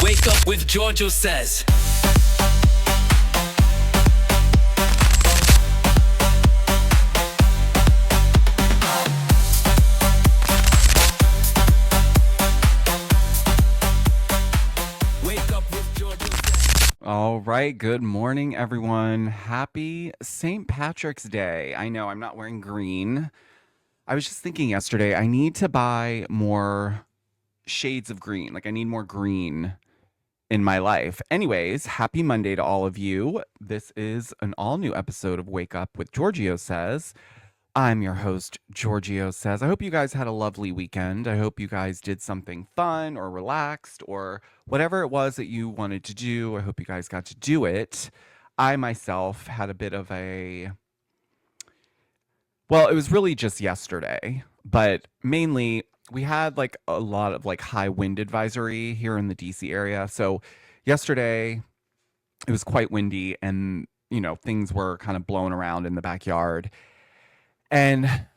Wake up with Georgio says. Wake up with Georgio says. All right, good morning, everyone. Happy St. Patrick's Day. I know I'm not wearing green. I was just thinking yesterday, I need to buy more shades of green. Like, I need more green in my life. Anyways, happy Monday to all of you. This is an all new episode of Wake Up with Georgio Says. I'm your host, Georgio Says. I hope you guys had a lovely weekend. I hope you guys did something fun or relaxed or whatever it was that you wanted to do. I hope you guys got to do it. I myself had a bit of well, it was really just yesterday, but mainly we had like a lot of like high wind advisory here in the DC area. So yesterday it was quite windy and, things were kind of blown around in the backyard. And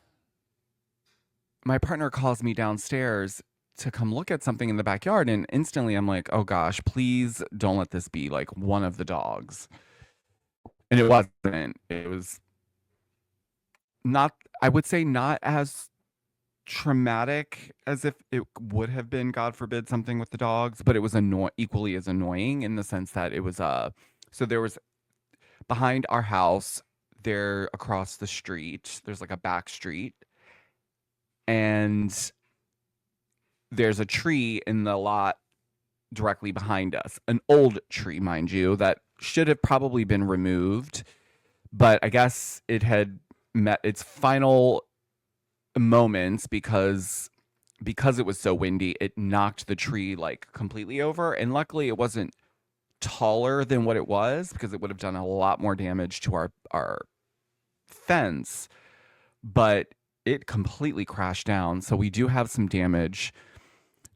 my partner calls me downstairs to come look at something in the backyard. And instantly I'm like, oh gosh, please don't let this be like one of the dogs. And it wasn't. It was not, I would say, not as traumatic as if it would have been, God forbid, something with the dogs, but it was equally as annoying in the sense that it was, so there was behind our house, there across the street, there's like a back street, and there's a tree in the lot directly behind us, an old tree, mind you, that should have probably been removed, but I guess it had met its final moments because it was so windy, it knocked the tree like completely over, and luckily it wasn't taller than what it was because it would have done a lot more damage to our fence, but it completely crashed down. So we do have some damage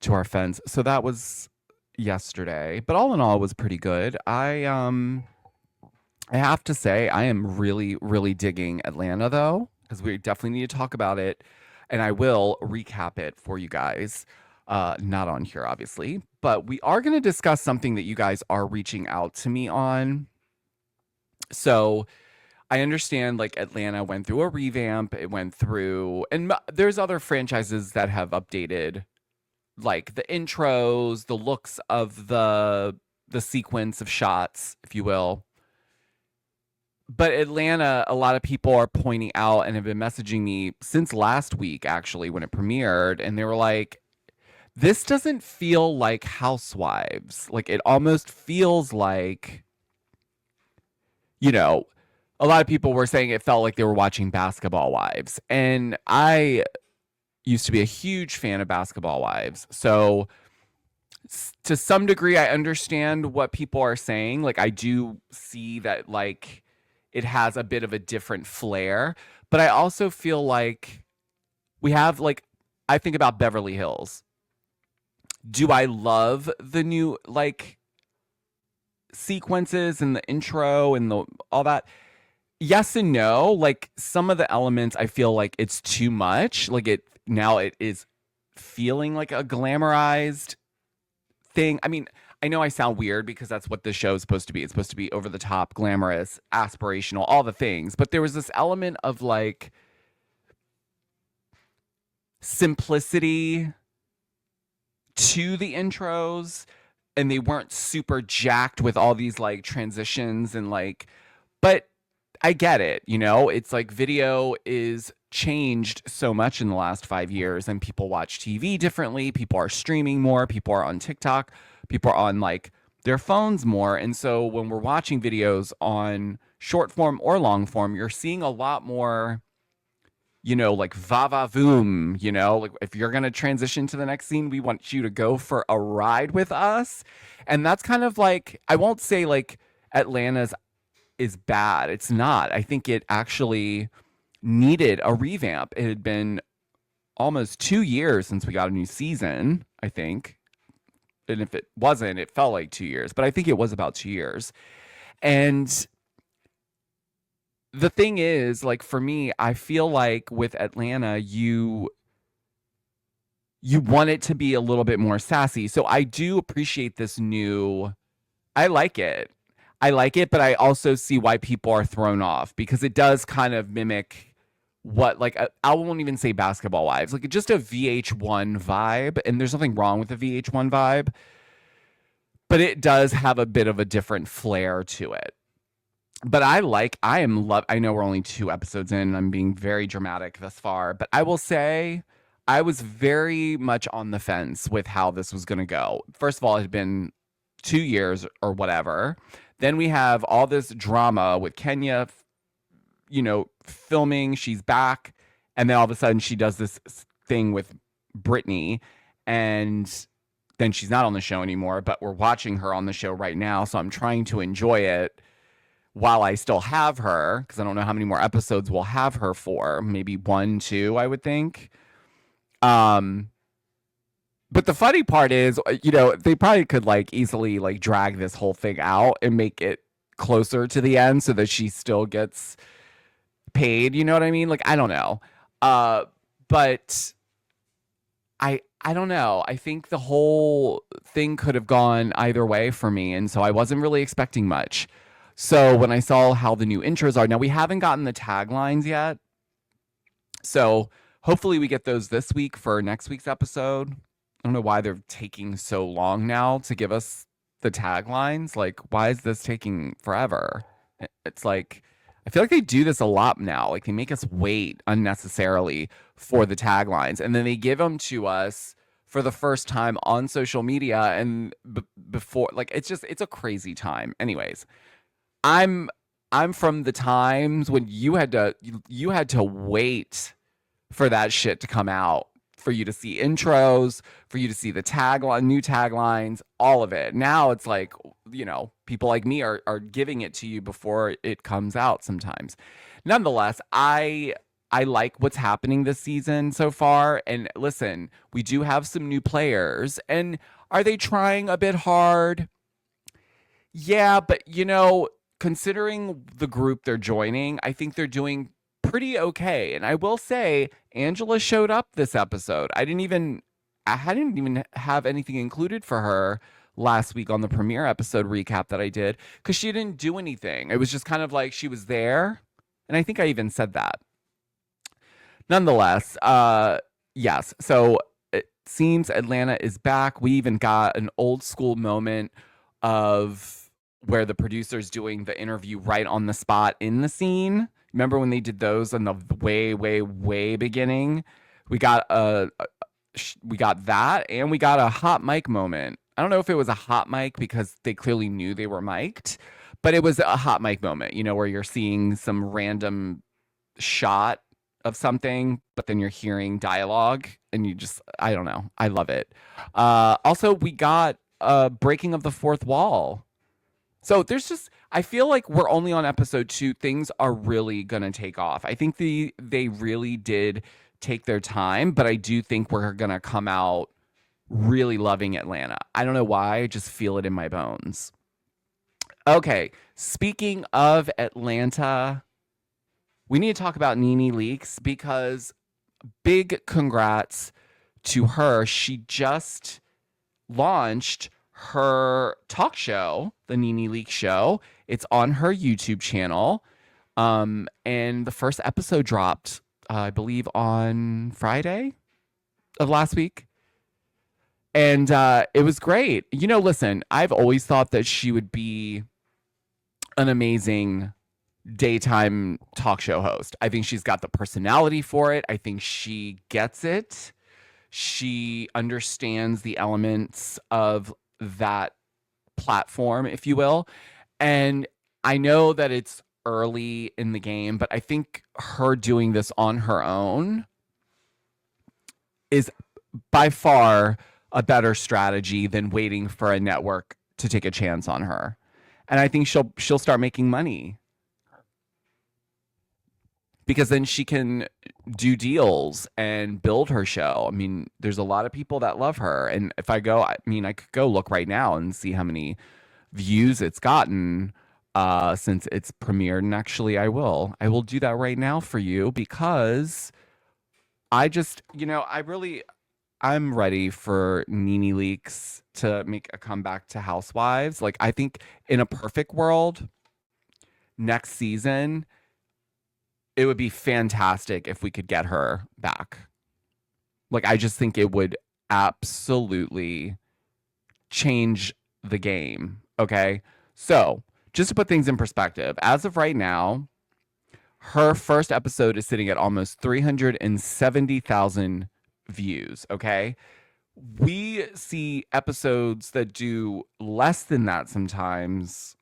to our fence. So that was yesterday, but all in all, it was pretty good. I have to say, I am really, really digging Atlanta though, because we definitely need to talk about it, and I will recap it for you guys. Not on here, obviously, but we are going to discuss something that you guys are reaching out to me on. So I understand like Atlanta went through a revamp. It went through, and there's other franchises that have updated like the intros, the looks of the sequence of shots, if you will. But Atlanta, a lot of people are pointing out and have been messaging me since last week, actually, when it premiered, and they were like, this doesn't feel like Housewives. Like, it almost feels like, you know, a lot of people were saying it felt like they were watching Basketball Wives. And I used to be a huge fan of Basketball Wives. So to some degree, I understand what people are saying. Like, I do see that, like, it has a bit of a different flair. But I also feel like we have, like, I think about Beverly Hills. Do I love the new, like, sequences and the intro and the all that? Yes and no. Like, some of the elements I feel like it's too much. Like, it is feeling like a glamorized thing. I mean, I know I sound weird because that's what this show is supposed to be. It's supposed to be over the top, glamorous, aspirational, all the things. But there was this element of like simplicity to the intros, and they weren't super jacked with all these like transitions and like, but I get it, you know? It's like video is changed so much in the last 5 years, and people watch TV differently, people are streaming more, people are on TikTok, people are on like their phones more. And so when we're watching videos on short form or long form, you're seeing a lot more, you know, like va va voom, you know, like if you're going to transition to the next scene, we want you to go for a ride with us. And that's kind of like, I won't say like Atlanta's is bad. It's not. I think it actually needed a revamp. It had been almost 2 years since we got a new season, I think. And if it wasn't, it felt like 2 years, but I think it was about 2 years. And the thing is, like, for me, I feel like with Atlanta, you you want it to be a little bit more sassy. So I do appreciate this new. I like it. I like it, but I also see why people are thrown off because it does kind of mimic what like I won't even say Basketball Wives, like just a VH1 vibe, and there's nothing wrong with the VH1 vibe, but it does have a bit of a different flair to it. But I know we're only 2 episodes in and I'm being very dramatic thus far, but I will say I was very much on the fence with how this was going to go. First of all, it had been 2 years or whatever. Then we have all this drama with Kenya, filming, she's back, and then all of a sudden she does this thing with Brittany, and then she's not on the show anymore, but we're watching her on the show right now, so I'm trying to enjoy it while I still have her, because I don't know how many more episodes we'll have her for. Maybe 1, 2, I would think. Um, but the funny part is, they probably could like easily like drag this whole thing out and make it closer to the end so that she still gets paid. You know what I mean? Like, I don't know. But I don't know. I think the whole thing could have gone either way for me, and so I wasn't really expecting much. So when I saw how the new intros are, now we haven't gotten the taglines yet. So hopefully we get those this week for next week's episode. I don't know why they're taking so long now to give us the taglines. Like, why is this taking forever? It's like, I feel like they do this a lot now. Like, they make us wait unnecessarily for the taglines. And then they give them to us for the first time on social media. And before, like, it's a crazy time. Anyways, I'm from the times when you had to wait for that shit to come out, for you to see intros, for you to see the tagline, new taglines, all of it. Now it's like, people like me are giving it to you before it comes out sometimes. Nonetheless, I like what's happening this season so far. And listen, we do have some new players. And are they trying a bit hard? Yeah, but considering the group they're joining, I think they're doing pretty okay. And I will say, Angela showed up this episode. I hadn't even have anything included for her last week on the premiere episode recap that I did because she didn't do anything. It was just kind of like she was there. And I think I even said that. Nonetheless, yes. So it seems Atlanta is back. We even got an old school moment of where the producer's doing the interview right on the spot in the scene. Remember when they did those in the way, way, way beginning? We got we got that, and we got a hot mic moment. I don't know if it was a hot mic because they clearly knew they were mic'd, but it was a hot mic moment, where you're seeing some random shot of something, but then you're hearing dialogue, and I don't know. I love it. Also, we got a breaking of the fourth wall. So I feel like we're only on episode 2. Things are really gonna take off. I think they really did take their time, but I do think we're gonna come out really loving Atlanta. I don't know why, I just feel it in my bones. Okay, speaking of Atlanta, we need to talk about Nene Leakes because big congrats to her. She just launched her talk show, the Nene Leakes Show. It's on her YouTube channel. And the first episode dropped, I believe, on Friday of last week. And it was great. Listen, I've always thought that she would be an amazing daytime talk show host. I think she's got the personality for it. I think she gets it. She understands the elements of that platform, if you will. And I know that it's early in the game, but I think her doing this on her own is by far a better strategy than waiting for a network to take a chance on her. And I think she'll start making money because then she can do deals and build her show. I mean, there's a lot of people that love her. And if I could go look right now and see how many views it's gotten since it's premiered. And actually, I will do that right now for you because I just, I'm ready for Nene Leakes to make a comeback to Housewives. Like I think in a perfect world, next season, it would be fantastic if we could get her back. Like I just think it would absolutely change the game. Okay. So, just to put things in perspective, as of right now, her first episode is sitting at almost 370,000 views. Okay. We see episodes that do less than that sometimes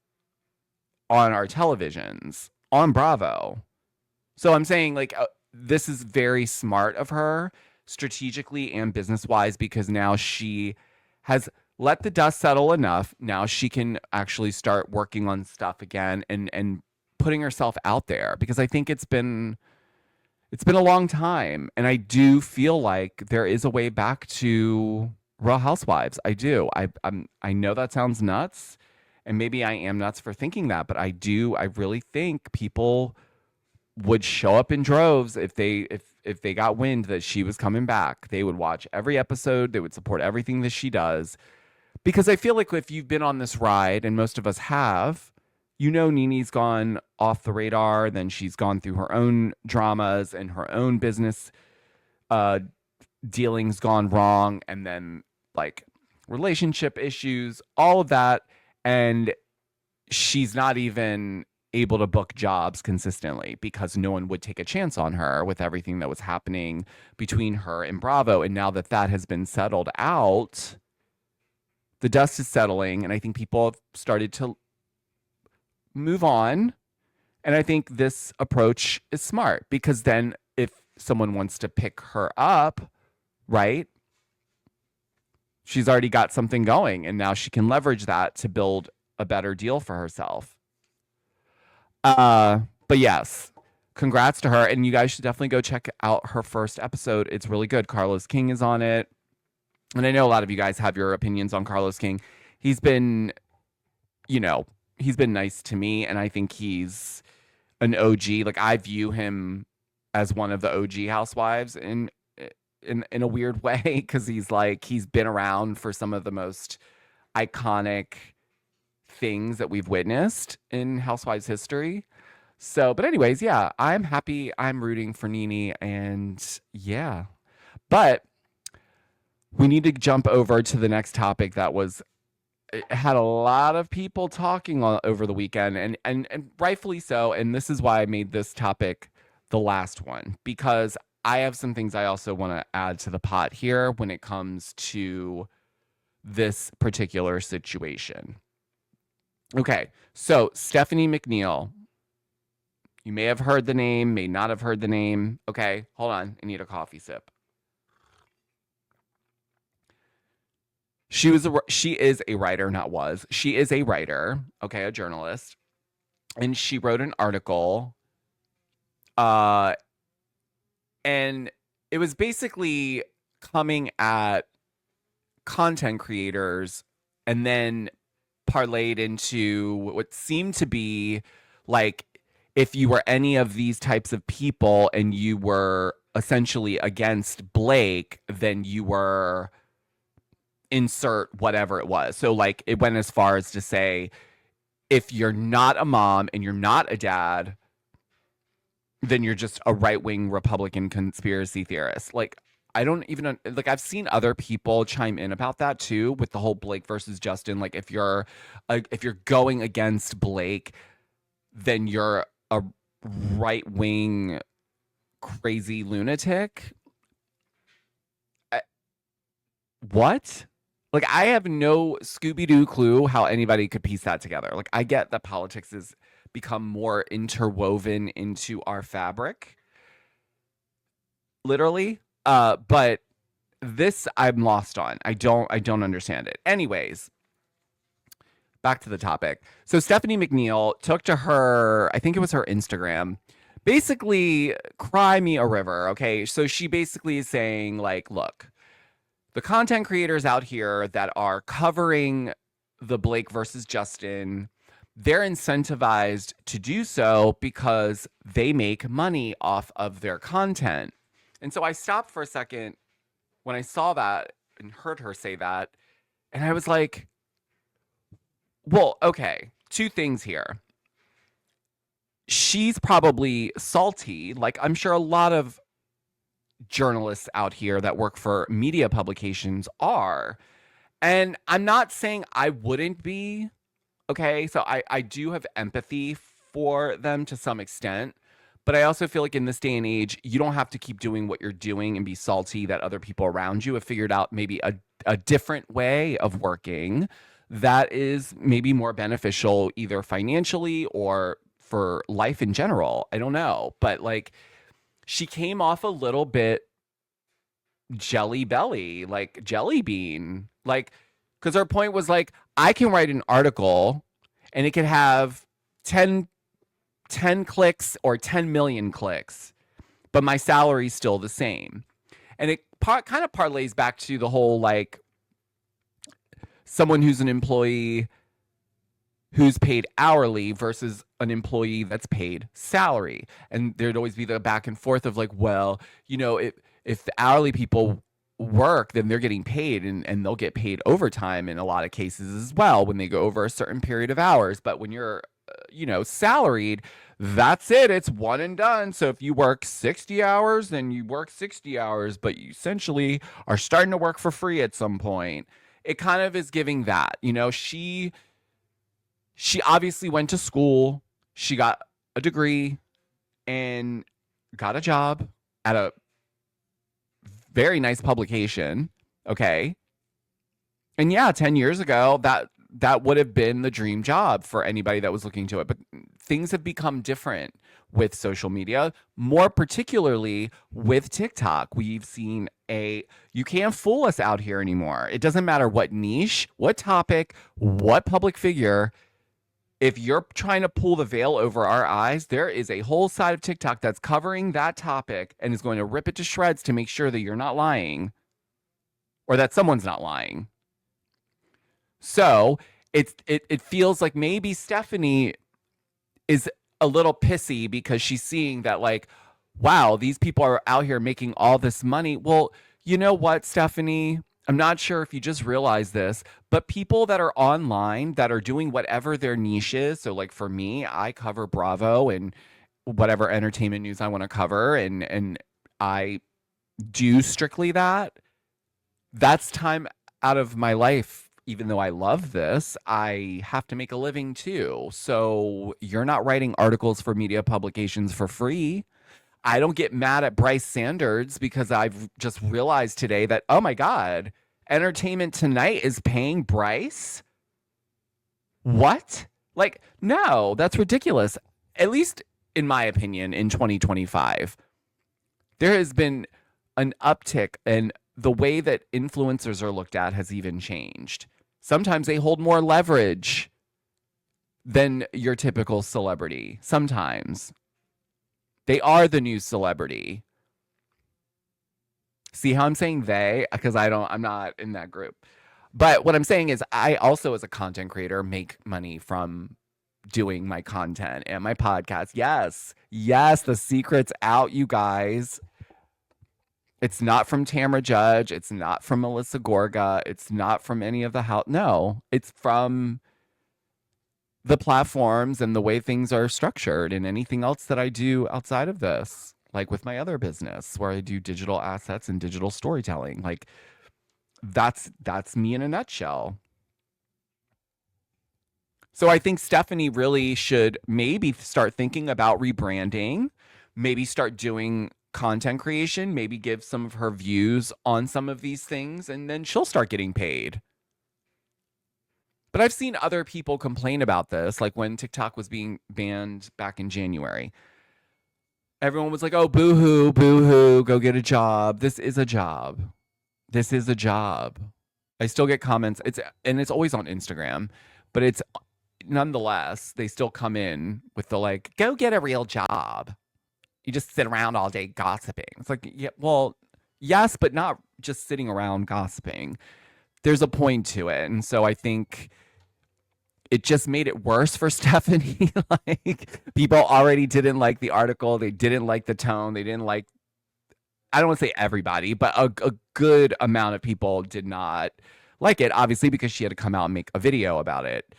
on our televisions, on Bravo. So I'm saying, like, this is very smart of her strategically and business wise because now she has let the dust settle enough. Now she can actually start working on stuff again and putting herself out there because I think it's been a long time and I do feel like there is a way back to Real Housewives. I do. I know that sounds nuts and maybe I am nuts for thinking that, but I really think people would show up in droves if they got wind that she was coming back. They would watch every episode, they would support everything that she does because I feel like if you've been on this ride and most of us have, Nene's gone off the radar, then she's gone through her own dramas and her own business uh dealings gone wrong and then like relationship issues, all of that, and she's not even able to book jobs consistently because no one would take a chance on her with everything that was happening between her and Bravo. And now that that has been settled out, the dust is settling, and I think people have started to move on. And I think this approach is smart because then if someone wants to pick her up, right, she's already got something going, and now she can leverage that to build a better deal for herself. But yes, congrats to her, and you guys should definitely go check out her first episode. It's really good. Carlos King is on it, and I know a lot of you guys have your opinions on Carlos King. He's been, you know, he's been nice to me, and I think he's an OG. Like I view him as one of the OG housewives in a weird way because he's been around for some of the most iconic things that we've witnessed in Housewives history. So, but anyways, yeah, I'm happy. I'm rooting for Nene, and yeah, but we need to jump over to the next topic that was it had a lot of people talking over the weekend, and rightfully so. And this is why I made this topic the last one because I have some things I also want to add to the pot here when it comes to this particular situation. Okay, so Stephanie McNeal. You may have heard the name, may not have heard the name. Okay, hold on. I need a coffee sip. She is a writer, not was. She is a writer, okay, a journalist. And she wrote an article uh and it was basically coming at content creators and then parlayed into what seemed to be like if you were any of these types of people and you were essentially against Blake, then you were insert whatever it was. So like it went as far as to say if you're not a mom and you're not a dad, then you're just a right-wing Republican conspiracy theorist. Like I don't even like I've seen other people chime in about that too with the whole Blake versus Justin. Like if you're going against Blake, then you're a right-wing crazy lunatic. What? Like I have no Scooby-Doo clue how anybody could piece that together. Like I get that politics has become more interwoven into our fabric, literally. But this I'm lost on. I don't understand it. Anyways, back to the topic. So Stephanie McNeal took to her, I think it was her Instagram, basically cry me a river. Okay. So she basically is saying, like, look, the content creators out here that are covering the Blake versus Justin, they're incentivized to do so because they make money off of their content. And so I stopped for a second when I saw that and heard her say that, and I was like, well, okay, two things here. She's probably salty, like I'm sure a lot of journalists out here that work for media publications are. And I'm not saying I wouldn't be, okay? So I do have empathy for them to some extent. But I also feel like in this day and age, you don't have to keep doing what you're doing and be salty that other people around you have figured out maybe a different way of working that is maybe more beneficial, either financially or for life in general. I don't know. But like, she came off a little bit jelly belly, like jelly bean. Like, because her point was like, I can write an article and it could have 10 clicks or 10 million clicks, but my salary's still the same. And it kind of parlays back to the whole like someone who's an employee who's paid hourly versus an employee that's paid salary. And there'd always be the back and forth of like, well, if the hourly people work, then they're getting paid and they'll get paid overtime in a lot of cases as well when they go over a certain period of hours. But when you're, salaried, that's it. It's one and done. So if you work 60 hours, then you work 60 hours, but you essentially are starting to work for free at some point. It kind of is giving that, she obviously went to school. She got a degree and got a job at a very nice publication. Okay. And yeah, 10 years ago, that would have been the dream job for anybody that was looking to it. But things have become different with social media, more particularly with TikTok. We've seen you can't fool us out here anymore. It doesn't matter what niche, what topic, what public figure. If you're trying to pull the veil over our eyes, there is a whole side of TikTok that's covering that topic and is going to rip it to shreds to make sure that you're not lying or that someone's not lying. So it feels like maybe Stephanie is a little pissy because she's seeing that like, wow, these people are out here making all this money. Well, you know what, Stephanie? I'm not sure if you just realized this, but people that are online that are doing whatever their niche is. So like for me, I cover Bravo and whatever entertainment news I want to cover, and I do strictly that. That's time out of my life. Even though I love this, I have to make a living too. So you're not writing articles for media publications for free. I don't get mad at Bryce Sanders because I've just realized today that, oh my God, Entertainment Tonight is paying Bryce? What? Like, no, that's ridiculous. At least in my opinion, in 2025, there has been an uptick, and the way that influencers are looked at has even changed. Sometimes they hold more leverage than your typical celebrity. Sometimes they are the new celebrity. See how I'm saying they? Because I'm not in that group. But what I'm saying is I also, as a content creator, make money from doing my content and my podcast. Yes. Yes, the secret's out, you guys. It's not from Tamra Judge. It's not from Melissa Gorga. It's not from any of the house. No, it's from the platforms and the way things are structured and anything else that I do outside of this, like with my other business where I do digital assets and digital storytelling. Like that's me in a nutshell. So I think Stephanie really should maybe start thinking about rebranding, maybe start doing content creation, maybe give some of her views on some of these things, and then she'll start getting paid. But I've seen other people complain about this, like when TikTok was being banned back in January. Everyone was like, oh, boo-hoo, boo-hoo, go get a job. This is a job. This is a job. I still get comments. It's always on Instagram, but it's nonetheless, they still come in with the like, go get a real job. You just sit around all day gossiping. It's like, yeah, well, yes, but not just sitting around gossiping. There's a point to it. And so I think it just made it worse for Stephanie. Like people already didn't like the article. They didn't like the tone. They didn't like I don't want to say everybody, but a good amount of people did not like it, obviously, because she had to come out and make a video about it.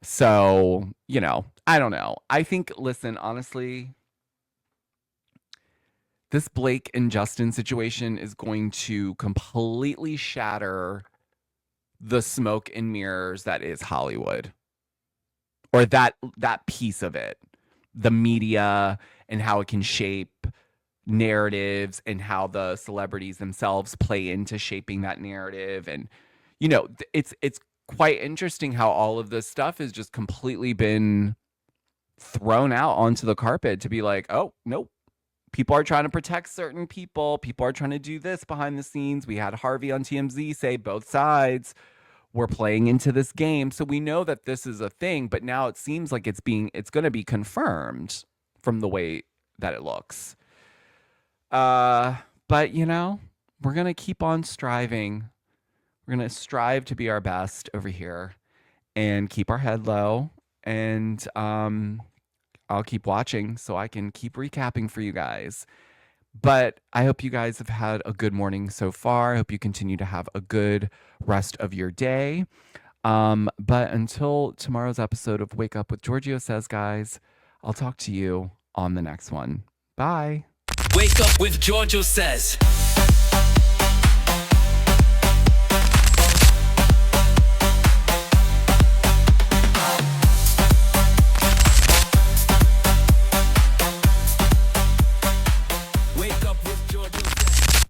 So, I don't know. I think, listen, honestly, this Blake and Justin situation is going to completely shatter the smoke and mirrors that is Hollywood, or that piece of it, the media and how it can shape narratives and how the celebrities themselves play into shaping that narrative. And it's quite interesting how all of this stuff has just completely been thrown out onto the carpet to be like, oh nope, people are trying to protect certain people are trying to do this behind the scenes. We had Harvey on TMZ say both sides were playing into this game, so we know that this is a thing, but now it seems like it's going to be confirmed from the way that it looks. But we're going to keep on striving. We're going to strive to be our best over here and keep our head low. And I'll keep watching so I can keep recapping for you guys. But I hope you guys have had a good morning so far. I hope you continue to have a good rest of your day. But until tomorrow's episode of Wake Up with Georgio Says, guys, I'll talk to you on the next one. Bye. Wake up with Georgio Says.